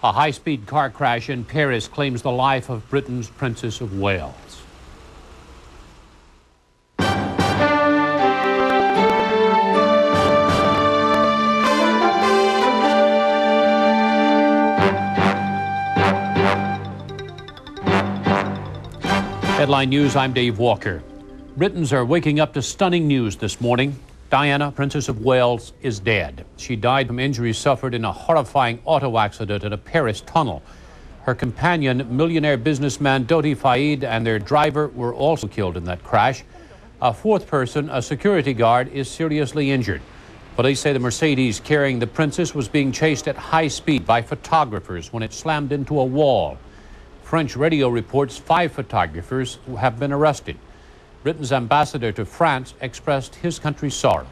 A high-speed car crash in Paris claims the life of Britain's Princess of Wales. Headline News, I'm Dave Walker. Britons are waking up to stunning news this morning. Diana, Princess of Wales, is dead. She died from injuries suffered in a horrifying auto accident in a Paris tunnel. Her companion, millionaire businessman Dodi Fayed, and their driver were also killed in that crash. A fourth person, a security guard, is seriously injured. Police say the Mercedes carrying the princess was being chased at high speed by photographers when it slammed into a wall. French radio reports 5 photographers have been arrested. Britain's ambassador to France expressed his country's sorrow.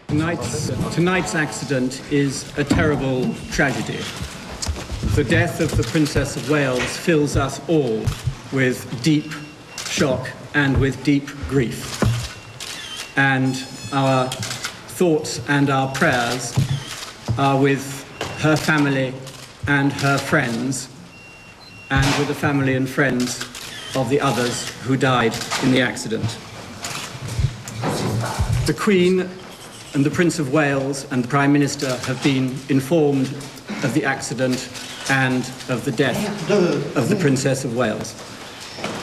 Tonight's accident is a terrible tragedy. The death of the Princess of Wales fills us all with deep shock and with deep grief. And our thoughts and our prayers are with her family and her friends, and with the family and friends of the others who died in the accident. The Queen and the Prince of Wales and the Prime Minister have been informed of the accident and of the death of the Princess of Wales.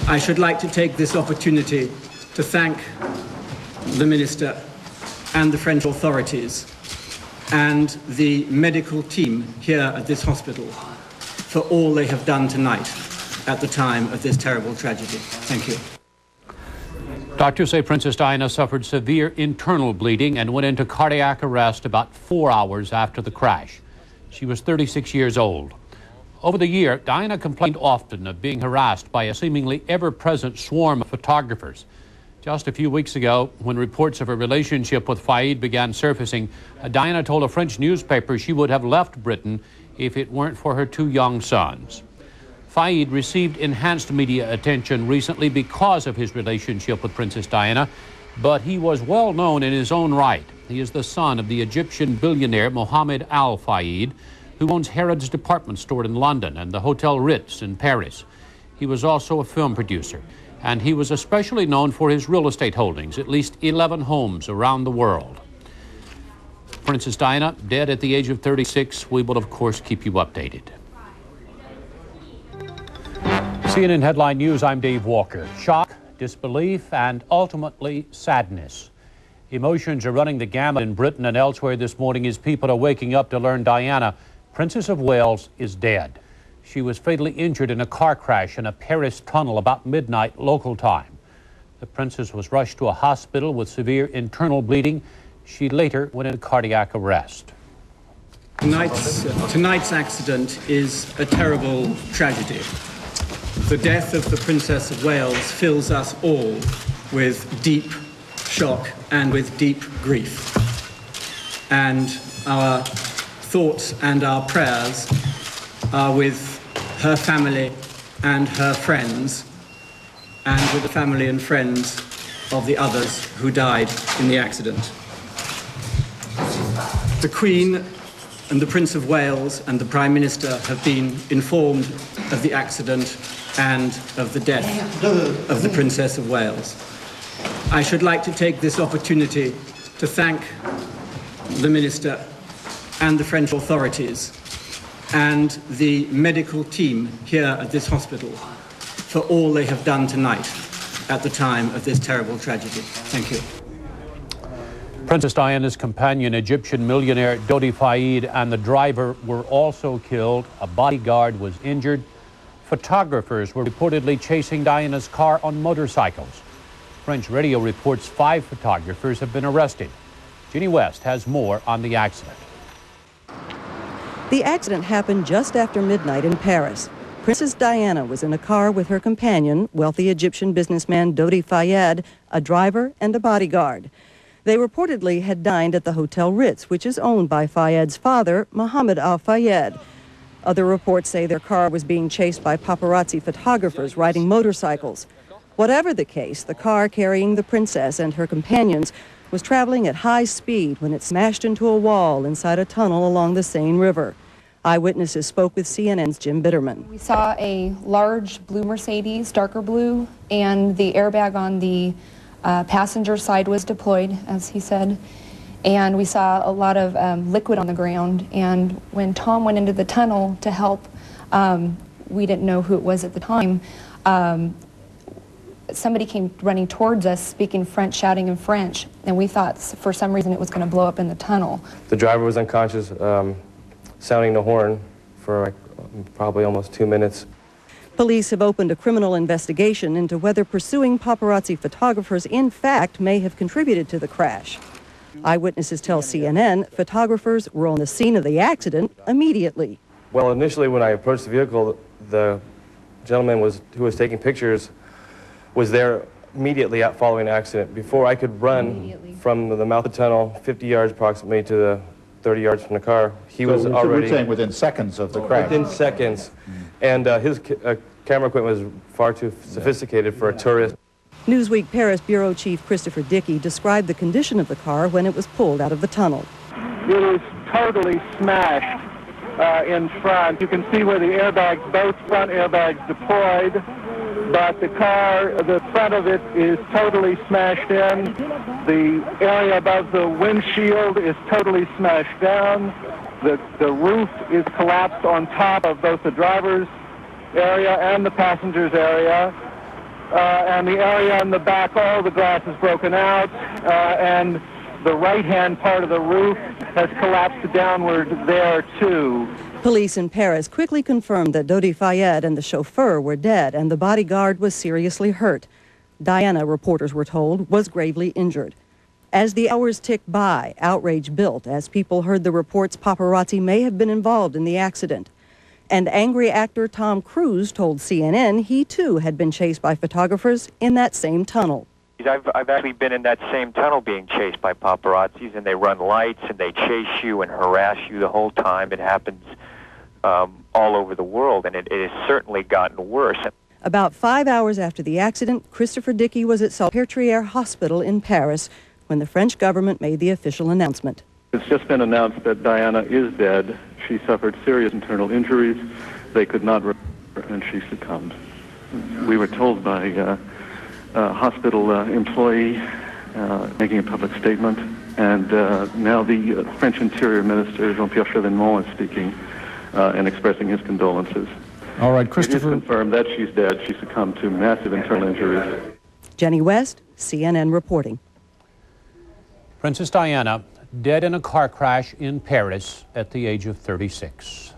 I should like to take this opportunity to thank the Minister and the French authorities and the medical team here at this hospital for all they have done tonight at the time of this terrible tragedy. Thank you. Doctors say Princess Diana suffered severe internal bleeding and went into cardiac arrest about 4 hours after the crash. She was 36 years old. Over the year, Diana complained often of being harassed by a seemingly ever-present swarm of photographers. Just a few weeks ago, when reports of her relationship with Fayed began surfacing, Diana told a French newspaper she would have left Britain if it weren't for her 2 young sons. Fayed received enhanced media attention recently because of his relationship with Princess Diana, but he was well known in his own right. He is the son of the Egyptian billionaire Mohammed Al Fayed, who owns Harrods department store in London and the Hotel Ritz in Paris. He was also a film producer, and he was especially known for his real estate holdings, at least 11 homes around the world. Princess Diana, dead at the age of 36. We will, of course, keep you updated. CNN Headline News, I'm Dave Walker. Shock, disbelief, and ultimately sadness. Emotions are running the gamut in Britain and elsewhere this morning as people are waking up to learn Diana, Princess of Wales, is dead. She was fatally injured in a car crash in a Paris tunnel about midnight local time. The princess was rushed to a hospital with severe internal bleeding. She later went into cardiac arrest. Tonight's accident is a terrible tragedy. The death of the Princess of Wales fills us all with deep shock and with deep grief. And our thoughts and our prayers are with her family and her friends, and with the family and friends of the others who died in the accident. The Queen and the Prince of Wales and the Prime Minister have been informed of the accident and of the death of the Princess of Wales. I should like to take this opportunity to thank the Minister and the French authorities and the medical team here at this hospital for all they have done tonight at the time of this terrible tragedy. Thank you. Princess Diana's companion, Egyptian millionaire Dodi Fayed, and the driver were also killed. A bodyguard was injured. Photographers were reportedly chasing Diana's car on motorcycles. French radio reports 5 photographers have been arrested. Ginny West has more on the accident. The accident happened just after midnight in Paris. Princess Diana was in a car with her companion, wealthy Egyptian businessman Dodi Fayed, a driver and a bodyguard. They reportedly had dined at the Hotel Ritz, which is owned by Fayed's father, Mohammed Al Fayed. Other reports say their car was being chased by paparazzi photographers riding motorcycles. Whatever the case, the car carrying the princess and her companions was traveling at high speed when it smashed into a wall inside a tunnel along the Seine River. Eyewitnesses spoke with CNN's Jim Bitterman. We saw a large blue Mercedes, darker blue, and the airbag on the passenger side was deployed, as he said. And we saw a lot of liquid on the ground. And when Tom went into the tunnel to help, we didn't know who it was at the time. Somebody came running towards us, speaking French, shouting in French, and we thought for some reason it was going to blow up in the tunnel. The driver was unconscious, sounding the horn for like probably almost 2 minutes. Police have opened a criminal investigation into whether pursuing paparazzi photographers in fact may have contributed to the crash. Eyewitnesses tell CNN photographers were on the scene of the accident immediately. Well, initially when I approached the vehicle, the gentleman who was taking pictures was there immediately following the accident. Before I could run from the mouth of the tunnel, 50 yards approximately to the 30 yards from the car, he was already... So we're saying within seconds of the crash? Within seconds. And his camera equipment was far too sophisticated for a tourist. Newsweek Paris Bureau Chief Christopher Dickey described the condition of the car when it was pulled out of the tunnel. It was totally smashed in front. You can see where the airbags, both front airbags deployed, but the car, the front of it is totally smashed in. The area above the windshield is totally smashed down. The roof is collapsed on top of both the driver's area and the passenger's area. And the area in the back, all the glass is broken out, and the right-hand part of the roof has collapsed downward there, too. Police in Paris quickly confirmed that Dodi Fayed and the chauffeur were dead and the bodyguard was seriously hurt. Diana, reporters were told, was gravely injured. As the hours ticked by, outrage built as people heard the reports paparazzi may have been involved in the accident. And angry actor Tom Cruise told CNN he too had been chased by photographers in that same tunnel. I've actually been in that same tunnel being chased by paparazzis, and they run lights and they chase you and harass you the whole time. It happens all over the world, and it has certainly gotten worse. About 5 hours after the accident, Christopher Dickey was at Salpêtrière Hospital in Paris when the French government made the official announcement. It's just been announced that Diana is dead. She suffered serious internal injuries. They could not repair her, and she succumbed. We were told by a hospital employee making a public statement, and now the French Interior Minister, Jean-Pierre Chevènement, is speaking and expressing his condolences. All right, Christopher. It is confirmed that she's dead. She succumbed to massive internal injuries. Jenny West, CNN reporting. Princess Diana, dead in a car crash in Paris at the age of 36.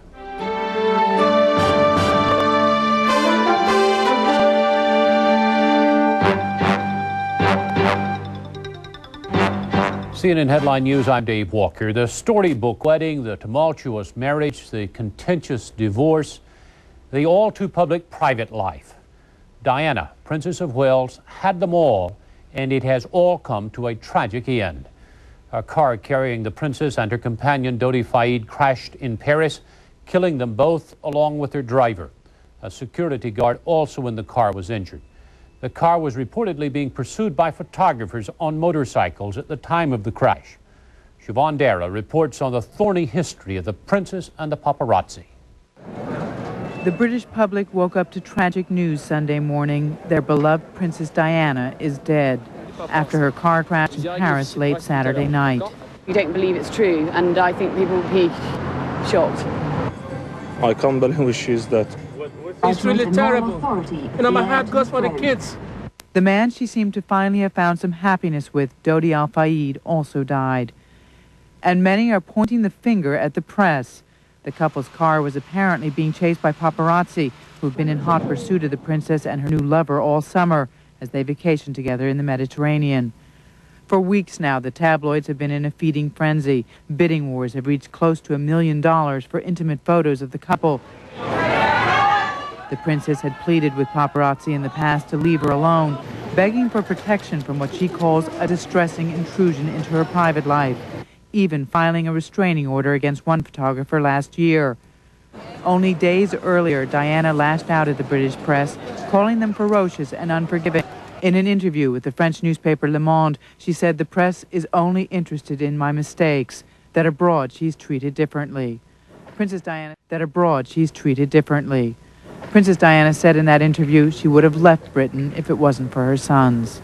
CNN Headline News, I'm Dave Walker. The storybook wedding, the tumultuous marriage, the contentious divorce, the all too public private life. Diana, Princess of Wales, had them all, and it has all come to a tragic end. A car carrying the princess and her companion Dodi Fayed crashed in Paris, killing them both along with their driver. A security guard also in the car was injured. The car was reportedly being pursued by photographers on motorcycles at the time of the crash. Siobhan Dara reports on the thorny history of the princess and the paparazzi. The British public woke up to tragic news Sunday morning. Their beloved Princess Diana is dead after her car crash in Paris late Saturday night. You don't believe it's true, and I think people will be shocked. I can't believe she's dead. It's really terrible. You know, my heart goes for the kids. The man she seemed to finally have found some happiness with, Dodi Al Fayed, also died. And many are pointing the finger at the press. The couple's car was apparently being chased by paparazzi who've been in hot pursuit of the princess and her new lover all summer as they vacationed together in the Mediterranean. For weeks now, the tabloids have been in a feeding frenzy. Bidding wars have reached close to $1 million for intimate photos of the couple. The princess had pleaded with paparazzi in the past to leave her alone, begging for protection from what she calls a distressing intrusion into her private life, even filing a restraining order against one photographer last year. Only days earlier, Diana lashed out at the British press, calling them ferocious and unforgiving. In an interview with the French newspaper Le Monde, she said the press is only interested in my mistakes, that abroad she's treated differently. Princess Diana that abroad she's treated differently. Princess Diana said in that interview she would have left Britain if it wasn't for her sons.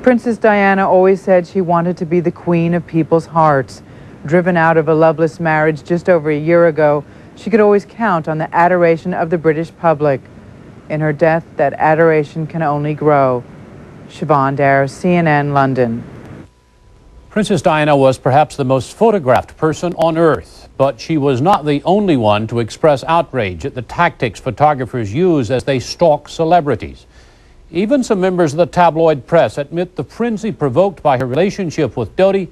Princess Diana always said she wanted to be the queen of people's hearts. Driven out of a loveless marriage just over a year ago, she could always count on the adoration of the British public. In her death, that adoration can only grow. Siobhan Dare, CNN, London. Princess Diana was perhaps the most photographed person on Earth, but she was not the only one to express outrage at the tactics photographers use as they stalk celebrities. Even some members of the tabloid press admit the frenzy provoked by her relationship with Dodi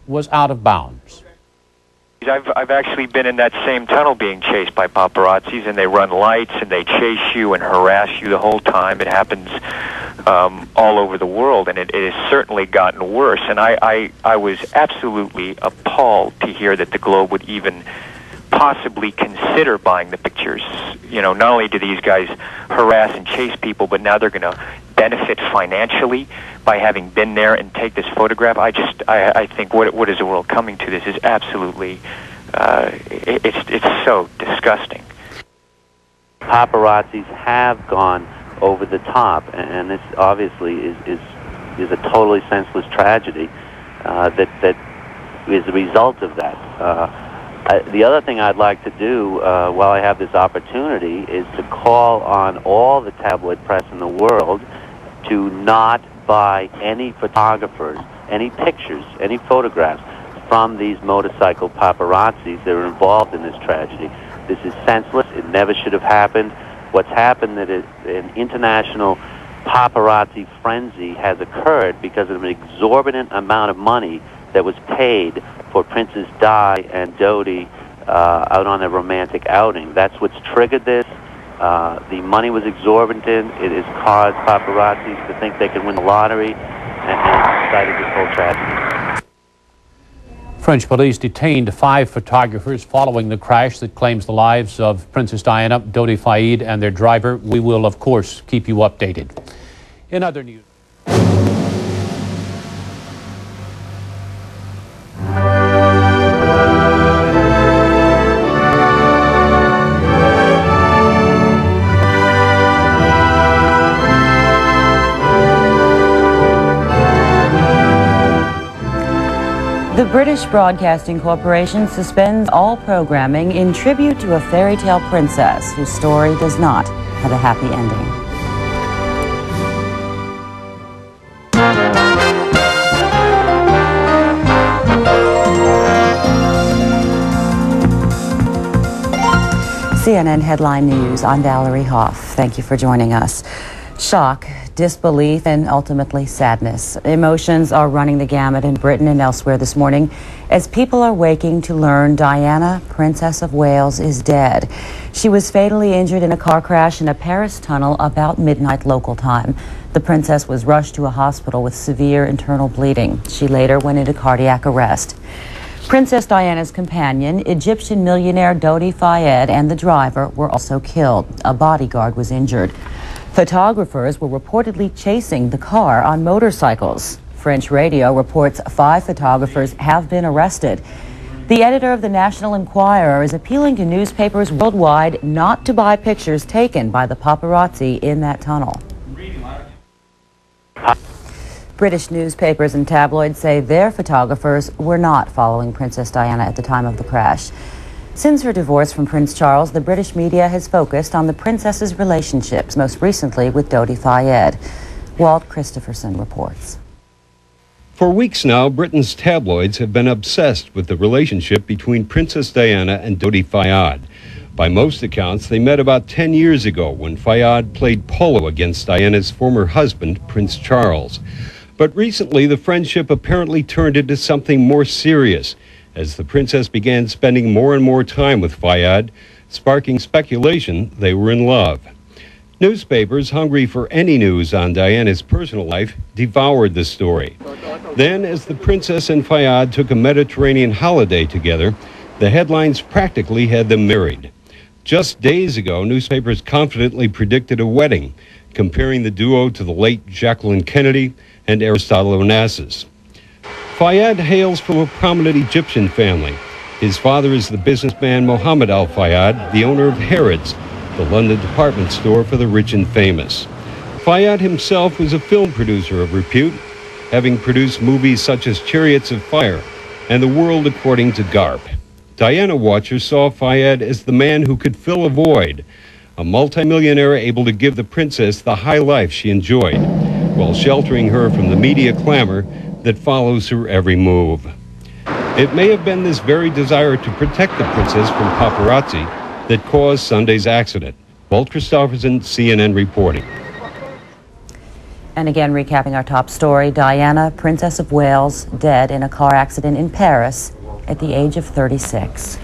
was out of bounds. I've actually been in that same tunnel being chased by paparazzis, and they run lights and they chase you and harass you the whole time. It happens all over the world, and it has certainly gotten worse. And I was absolutely appalled to hear that the Globe would even possibly consider buying the pictures. You know, not only do these guys harass and chase people, but now they're going to benefit financially by having been there and take this photograph. I think what is the world coming to? This is absolutely, it's so disgusting. Paparazzis have gone over the top, and this obviously is a totally senseless tragedy that is a result of that. The other thing I'd like to do while I have this opportunity is to call on all the tabloid press in the world to not buy any photographers, any pictures, any photographs from these motorcycle paparazzis that are involved in this tragedy. This is senseless. It never should have happened. What's happened is an international paparazzi frenzy has occurred because of an exorbitant amount of money that was paid for Princess Di and Dodi out on a romantic outing. That's what's triggered this. The money was exorbitant. It has caused paparazzis to think they can win the lottery and incited this whole tragedy. French police detained 5 photographers following the crash that claims the lives of Princess Diana, Dodi Fayed, and their driver. We will, of course, keep you updated. In other news... The British Broadcasting Corporation suspends all programming in tribute to a fairy tale princess whose story does not have a happy ending. CNN Headline News, I'm Valerie Hoff. Thank you for joining us. Shock, disbelief, and ultimately sadness. Emotions are running the gamut in Britain and elsewhere this morning as people are waking to learn Diana, Princess of Wales, is dead. She was fatally injured in a car crash in a Paris tunnel about midnight local time. The princess was rushed to a hospital with severe internal bleeding. She later went into cardiac arrest. Princess Diana's companion, Egyptian millionaire Dodi Fayed, and the driver were also killed. A bodyguard was injured. Photographers were reportedly chasing the car on motorcycles. French radio reports 5 photographers have been arrested. The editor of the National Enquirer is appealing to newspapers worldwide not to buy pictures taken by the paparazzi in that tunnel. British newspapers and tabloids say their photographers were not following Princess Diana at the time of the crash. Since her divorce from Prince Charles, the British media has focused on the princess's relationships, most recently with Dodi Fayed. Walt Christopherson reports. For weeks now, Britain's tabloids have been obsessed with the relationship between Princess Diana and Dodi Fayed. By most accounts, they met about 10 years ago when Fayed played polo against Diana's former husband, Prince Charles. But recently, the friendship apparently turned into something more serious, as the princess began spending more and more time with Fayed, sparking speculation they were in love. Newspapers, hungry for any news on Diana's personal life, devoured the story. Then, as the princess and Fayed took a Mediterranean holiday together, the headlines practically had them married. Just days ago, newspapers confidently predicted a wedding, comparing the duo to the late Jacqueline Kennedy and Aristotle Onassis. Fayed hails from a prominent Egyptian family. His father is the businessman Mohammed Al Fayed, the owner of Harrods, the London department store for the rich and famous. Fayed himself was a film producer of repute, having produced movies such as Chariots of Fire and The World According to Garp. Diana watchers saw Fayed as the man who could fill a void, a multimillionaire able to give the princess the high life she enjoyed, while sheltering her from the media clamor that follows her every move. It may have been this very desire to protect the princess from paparazzi that caused Sunday's accident. Walt Christofferson, CNN reporting. And again, recapping our top story, Diana, Princess of Wales, dead in a car accident in Paris at the age of 36.